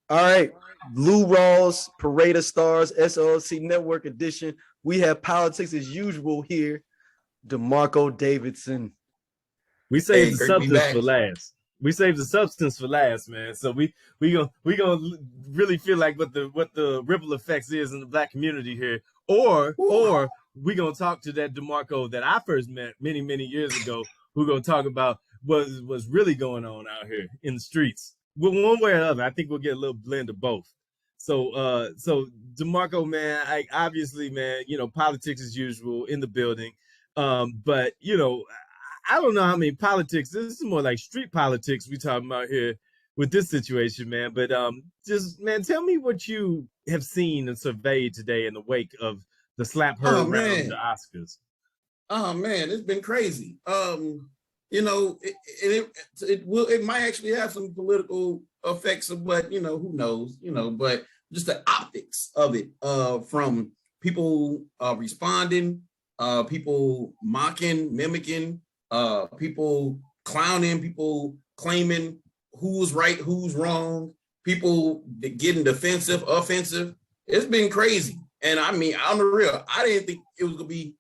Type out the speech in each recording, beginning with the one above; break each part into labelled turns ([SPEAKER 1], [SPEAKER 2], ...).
[SPEAKER 1] All right. Lou Rawls, Parade of Stars, SOLC Network edition. We have politics as usual here. Demarco Davidson.
[SPEAKER 2] We saved
[SPEAKER 3] Hey,
[SPEAKER 2] the
[SPEAKER 3] great to be
[SPEAKER 2] substance for
[SPEAKER 3] back.
[SPEAKER 2] last. We saved the substance for last, man. So we gonna really feel like what the ripple effects is in the black community here,
[SPEAKER 3] Woo.
[SPEAKER 2] or we gonna talk to that Demarco that I first met many years ago. Who gonna talk about what's really going on out here in the streets. Well, one way or another, I think we'll get a little blend of both. So Demarco, man, obviously, man, politics as usual in the building. But I don't know how many politics. This is more like street politics we talking about here with this situation, man. But just man, tell me what you have seen and surveyed today in the wake of the slap heard
[SPEAKER 3] Oh
[SPEAKER 2] around the
[SPEAKER 3] man.
[SPEAKER 2] Oscars.
[SPEAKER 3] Oh man, it's been crazy. It might actually have some political effects of what, who knows, but just the optics of it, from people responding, people mocking, mimicking, people clowning, people claiming who's right, who's wrong, people getting defensive, offensive. It's been crazy. And I mean, on the real, I didn't think it was gonna be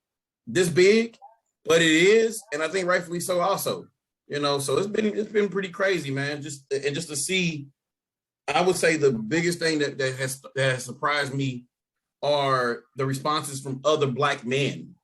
[SPEAKER 3] this big, but it is, and I think rightfully so also. So it's been pretty crazy, man. Just to see, I would say the biggest thing that has surprised me are the responses from other black men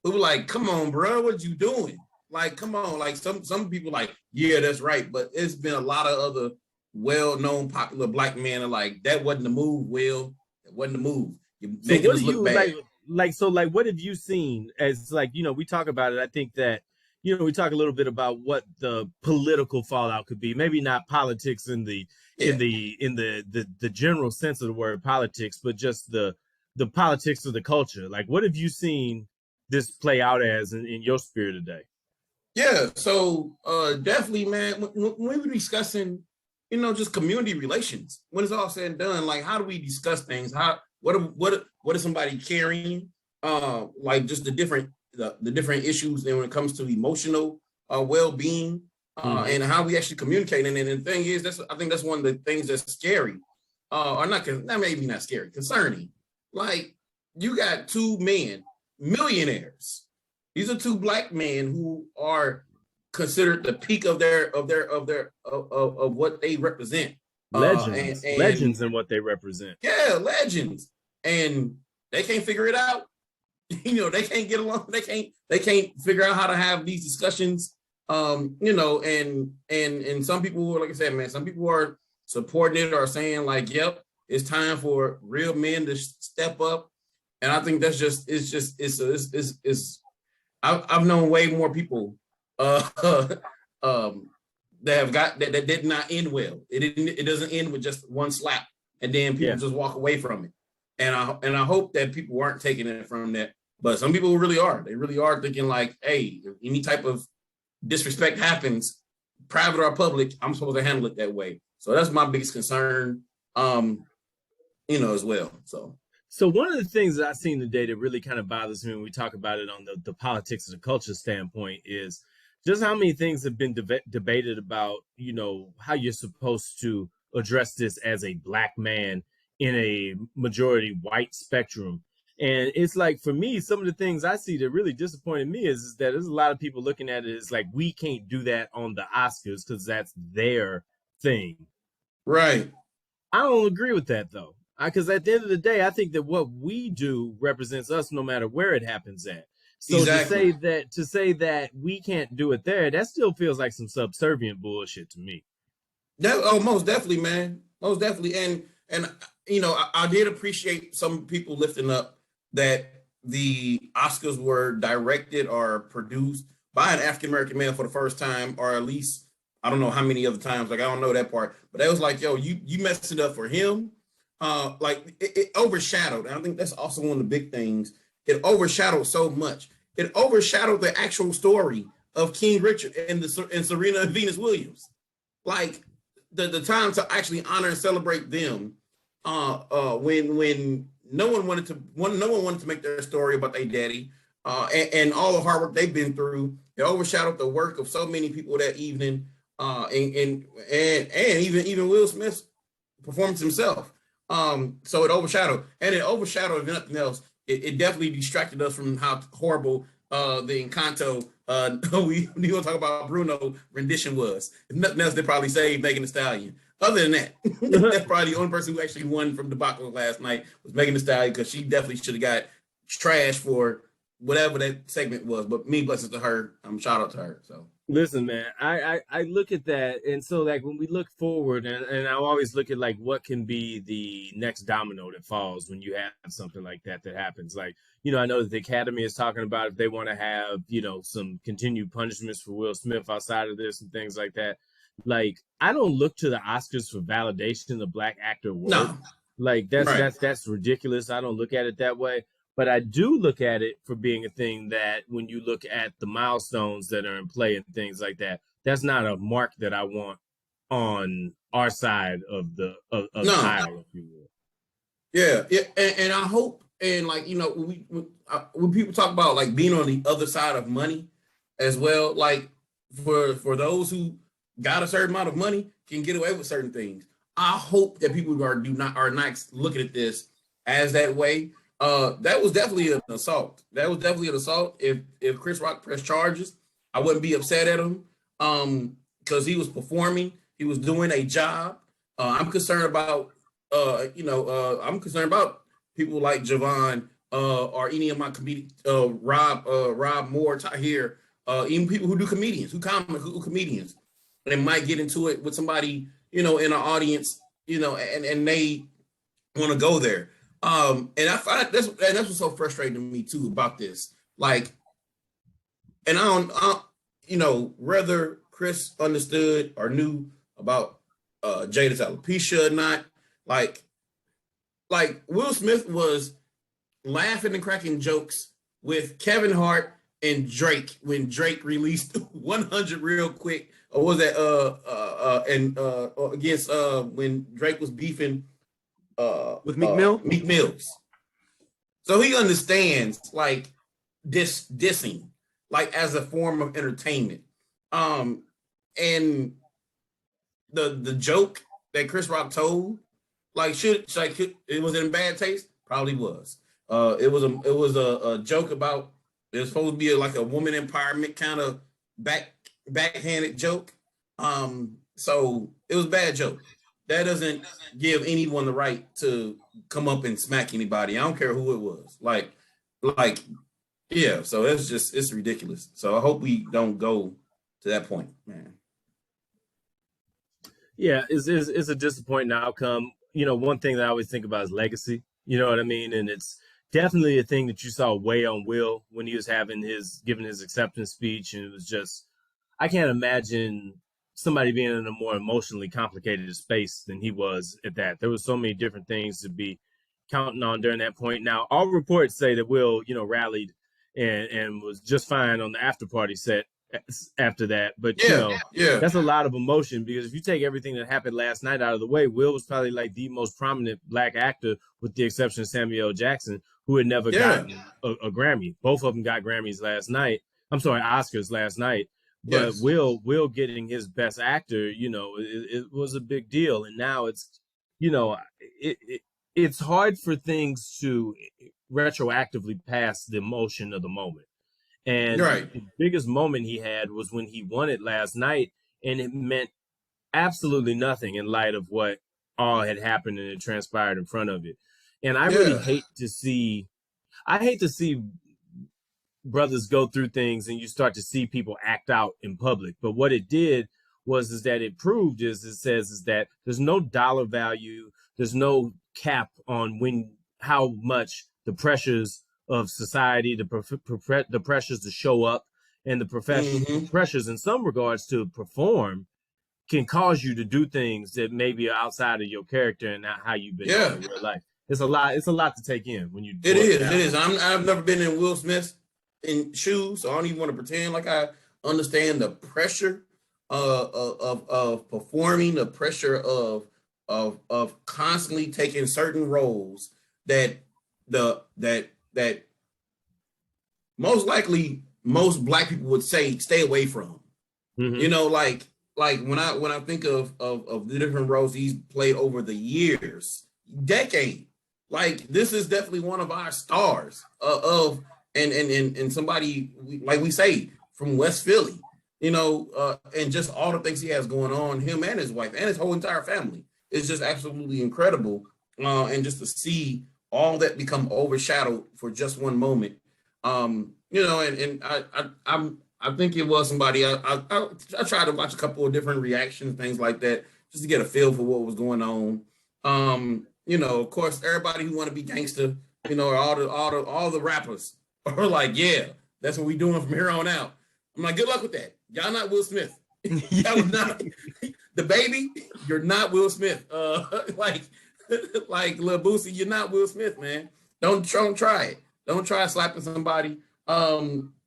[SPEAKER 3] who were like, "Come on, bro, what you doing? Like, come on!" Like some people like, "Yeah, that's right," but it's been a lot of other well-known, popular black men are like, "That wasn't the move, Will. That wasn't the move. You're
[SPEAKER 2] So
[SPEAKER 3] making
[SPEAKER 2] what
[SPEAKER 3] us
[SPEAKER 2] do
[SPEAKER 3] look
[SPEAKER 2] you
[SPEAKER 3] bad."
[SPEAKER 2] like what have you seen as like, we talk about it. I think that, we talk a little bit about what the political fallout could be. Maybe not politics in the
[SPEAKER 3] Yeah.
[SPEAKER 2] the general sense of the word politics, but just the politics of the culture. Like what have you seen this play out as in your spirit today?
[SPEAKER 3] Yeah, so definitely, man. When we were discussing, just community relations, when it's all said and done, like how do we discuss things? What is somebody carrying? Like just the different issues. Then when it comes to emotional well-being, and how we actually communicate. And the thing is, I think that's one of the things that's scary, or not maybe not scary, concerning. Like you got two men, millionaires. These are two black men who are considered the peak of what they represent.
[SPEAKER 2] Legends in what they represent.
[SPEAKER 3] Yeah, legends, and they can't figure it out. They can't get along. They can't figure out how to have these discussions. And some people, like I said, man, some people are supporting it or saying like, "Yep, it's time for real men to step up." And I think that's it's I've known way more people that have got that did not end well. It doesn't end with just one slap and then people just walk away from it. And I hope that people aren't taking it from that. But some people really are. They really are thinking like, hey, if any type of disrespect happens, private or public, I'm supposed to handle it that way. So that's my biggest concern, as well.
[SPEAKER 2] So one of the things that I've seen today that really kind of bothers me when we talk about it on the politics of the culture standpoint is just how many things have been debated about, how you're supposed to address this as a black man in a majority white spectrum. And it's like, for me, some of the things I see that really disappointed me is that there's a lot of people looking at it as like, we can't do that on the Oscars because that's their thing.
[SPEAKER 3] Right.
[SPEAKER 2] I don't agree with that, though. Because at the end of the day, I think that what we do represents us no matter where it happens at. So
[SPEAKER 3] exactly.
[SPEAKER 2] to say that we can't do it there, that still feels like some subservient bullshit to me.
[SPEAKER 3] Most definitely, man. Most definitely. And I did appreciate some people lifting up that the Oscars were directed or produced by an African-American man for the first time, or at least, I don't know how many other times, like I don't know that part, but they was like, yo, you messed it up for him. Like it overshadowed. And I think that's also one of the big things. It overshadowed so much. It overshadowed the actual story of King Richard and Serena and Venus Williams. Like the time to actually honor and celebrate them. When no one wanted to make their story about their daddy, and all the hard work they've been through. It overshadowed the work of so many people that evening, and even Will Smith's performance himself. So it overshadowed, if nothing else, it definitely distracted us from how horrible the Encanto we gonna talk about Bruno rendition was. If nothing else, they probably saved Megan Thee Stallion. Other than that, that's probably the only person who actually won from debacle last night was Megan Thee Stallion, because she definitely should have got trash for whatever that segment was. But me, blessings to her. Shout out to her. So
[SPEAKER 2] listen, man, I look at that, and so like when we look forward, and I always look at like what can be the next domino that falls when you have something like that happens. Like, I know that the Academy is talking about if they want to have, some continued punishments for Will Smith outside of this and things like that. Like, I don't look to the Oscars for validation of Black actor work.
[SPEAKER 3] no,
[SPEAKER 2] Like that's ridiculous. I don't look at it that way. But I do look at it for being a thing that when you look at the milestones that are in play and things like that, that's not a mark that I want on our side of the aisle, if you will.
[SPEAKER 3] Yeah, and I hope, and like when people talk about like being on the other side of money as well, like for those who got a certain amount of money can get away with certain things. I hope that people are not looking at this as that way. That was definitely an assault. If Chris Rock pressed charges, I wouldn't be upset at him because he was performing. He was doing a job. I'm concerned about people like Javon or any of my Rob Moore here, even people who do comedians, who comedians, and might get into it with somebody in an audience, and they want to go there. And I find that's what's so frustrating to me too about this. Like, and I don't, whether Chris understood or knew about Jada's alopecia or not, like Will Smith was laughing and cracking jokes with Kevin Hart and Drake when Drake released 100 real quick, or was that against when Drake was beefing
[SPEAKER 1] with Meek Mill?
[SPEAKER 3] Meek Mills. So he understands like dissing like as a form of entertainment. And the joke that Chris Rock told, like it was in bad taste? Probably was. It was a joke about, it was supposed to be like a woman empowerment kind of backhanded joke. So it was a bad joke. That doesn't give anyone the right to come up and smack anybody. I don't care who it was. Yeah. So it's ridiculous. So I hope we don't go to that point, man.
[SPEAKER 2] Yeah, it's a disappointing outcome. One thing that I always think about is legacy. You know what I mean? And it's definitely a thing that you saw weigh on Will when he was giving his acceptance speech. And it was just, I can't imagine somebody being in a more emotionally complicated space than he was at that. There was so many different things to be counting on during that point. Now, all reports say that Will, rallied and was just fine on the after party set after that. But, that's a lot of emotion, because if you take everything that happened last night out of the way, Will was probably like the most prominent Black actor, with the exception of Samuel L. Jackson, who had never gotten a Grammy. Both of them got Grammys last night. I'm sorry, Oscars last night. But yes. Will getting his best actor, it was a big deal. And now it's, it's hard for things to retroactively pass the emotion of the moment. And the biggest moment he had was when he won it last night, and it meant absolutely nothing in light of what all had happened and it transpired in front of it. And I really hate to see brothers go through things and you start to see people act out in public. But what it did is that it proved is that there's no dollar value, there's no cap on how much the pressures of society, the pressures to show up, and the pressures in some regards to perform can cause you to do things that maybe are outside of your character and not how you've been in real life. It's a lot to take in when you do it.
[SPEAKER 3] It is. I've never been in Will Smith's shoes, so I don't even want to pretend like I understand the pressure of performing, the pressure of constantly taking certain roles that most likely most Black people would say stay away from. Mm-hmm. like when I think of the different roles he's played over the years, decade, like this is definitely one of our stars of and somebody like we say from West Philly, and just all the things he has going on, him and his wife and his whole entire family is just absolutely incredible. And just to see all that become overshadowed for just one moment, and I think it was somebody. I tried to watch a couple of different reactions, things like that, just to get a feel for what was going on. Of course, everybody who want to be gangster, all the rappers are like, yeah, that's what we doing from here on out. I'm like, good luck with that. Y'all not Will Smith. That was not the baby. You're not Will Smith. Like Lil Boosie, you're not Will Smith, man. Don't try it. Don't try slapping somebody at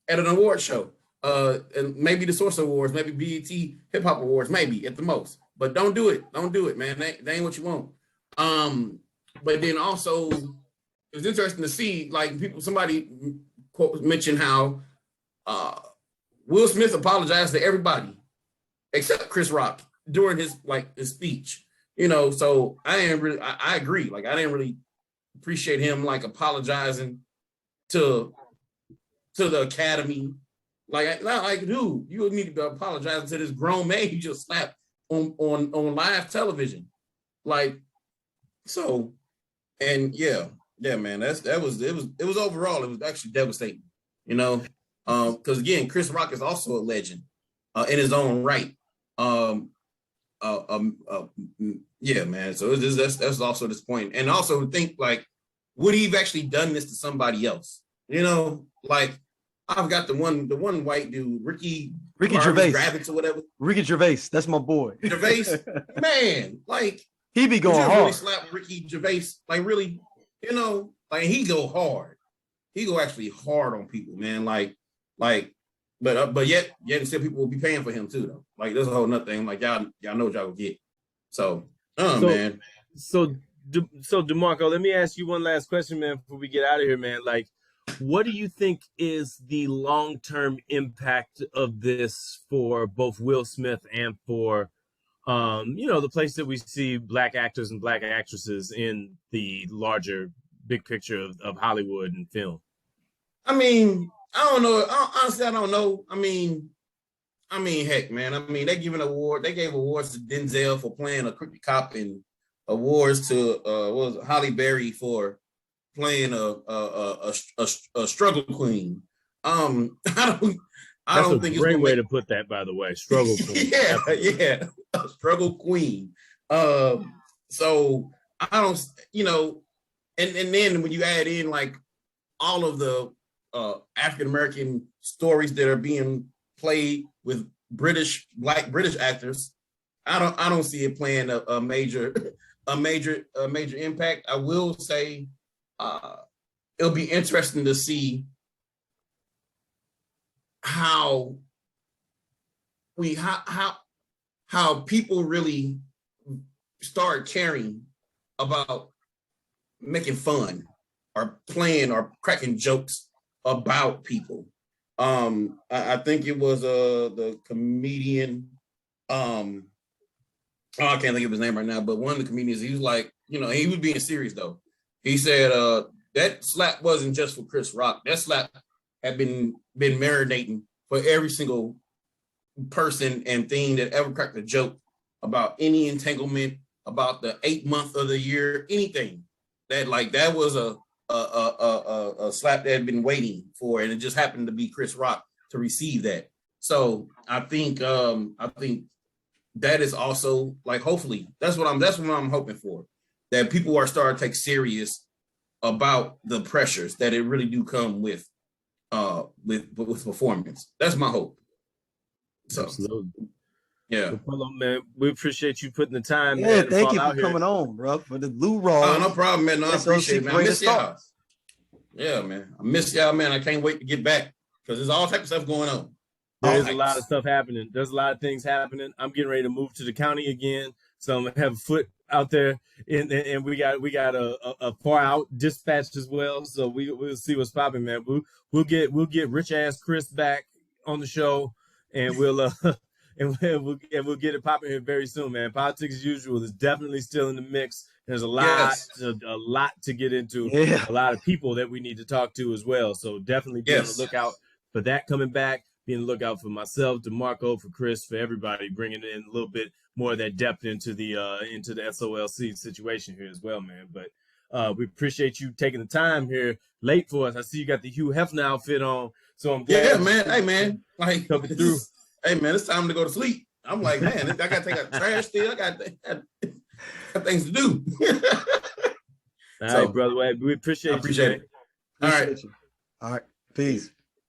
[SPEAKER 3] an award show. And maybe the Source Awards, maybe BET Hip Hop Awards, maybe at the most. But don't do it. Don't do it, man. That ain't what you want. But then also, it was interesting to see, like, somebody mentioned how Will Smith apologized to everybody except Chris Rock during his speech. So I agree. Like, I didn't really appreciate him like apologizing to the Academy. Like, not like, dude, you need to be apologizing to this grown man you just slapped on live television. Like, so, and yeah, man, it was overall, it was actually devastating, because again, Chris Rock is also a legend in his own right. Yeah, man. So that's also this point, and also think like, would he have actually done this to somebody else? Like, I've got the one white dude, Ricky
[SPEAKER 1] Gervais,
[SPEAKER 3] Gravitz or whatever.
[SPEAKER 1] Ricky Gervais, that's my boy.
[SPEAKER 3] Gervais, man, like
[SPEAKER 1] he be going hard. Really
[SPEAKER 3] slap Ricky Gervais, like really, like he go hard. He go actually hard on people, man. But yet still people will be paying for him too, though. Like, there's a whole nother thing. Like, y'all know what y'all will get. So, man.
[SPEAKER 2] So DeMarco, let me ask you one last question, man, before we get out of here, man. Like, what do you think is the long-term impact of this for both Will Smith and for, the place that we see Black actors and Black actresses in the larger big picture of Hollywood and film?
[SPEAKER 3] I mean, I don't know. Honestly, I don't know. I mean, heck, man. I mean, they gave awards to Denzel for playing a crooked cop, and awards to Halle Berry for playing a struggle queen. I don't think
[SPEAKER 2] it's a great way to put that, by the way. Struggle queen.
[SPEAKER 3] yeah, a struggle queen. So I don't, and then when you add in like all of the African American stories that are being played with Black British actors, I don't see it playing a major impact. I will say it'll be interesting to see how people really start caring about making fun or playing or cracking jokes about people. I think it was the comedian. I can't think of his name right now, but one of the comedians, he was like, he was being serious though. He said that slap wasn't just for Chris Rock. That slap had been marinating for every single person and thing that ever cracked a joke about any entanglement, about the 8th month of the year, anything that was a slap that had been waiting for, and it just happened to be Chris Rock to receive that. So I think that is also like, hopefully that's what I'm hoping for, that people are starting to take serious about the pressures that it really do come with performance. That's my hope. So,
[SPEAKER 2] absolutely.
[SPEAKER 3] Yeah.
[SPEAKER 2] Well, man, we appreciate you putting the time.
[SPEAKER 1] Yeah,
[SPEAKER 2] man,
[SPEAKER 1] thank you for coming on, bro. For the Lou Rawls.
[SPEAKER 3] Oh, no problem, man. No, I appreciate it, man. I miss y'all. Yeah, man. I miss y'all, man. I can't wait to get back because there's all types of stuff going on.
[SPEAKER 2] There's a lot of stuff happening. There's a lot of things happening. I'm getting ready to move to the county again, so I'm gonna have a foot out there, and we got a far out dispatch as well. So we'll see what's popping, man. We'll get rich ass Chris back on the show, and we'll and we'll get it popping here very soon, man. Politics as usual is definitely still in the mix. There's a lot to get into.
[SPEAKER 1] Yeah.
[SPEAKER 2] A lot of people that we need to talk to as well. So definitely be on the lookout for that coming back. Be on the lookout for myself, DeMarco, for Chris, for everybody, bringing in a little bit more of that depth into the SOLC situation here as well, man. But we appreciate you taking the time here late for us. I see you got the Hugh Hefner outfit on, so I'm glad.
[SPEAKER 3] Yeah, man. Hey, man. Like,
[SPEAKER 2] coming through.
[SPEAKER 3] Hey, man, it's time to go to sleep. I'm like, man, I got to take out the trash still. I got things to do.
[SPEAKER 2] All right, brother. We appreciate you.
[SPEAKER 3] All right.
[SPEAKER 1] All right. Peace.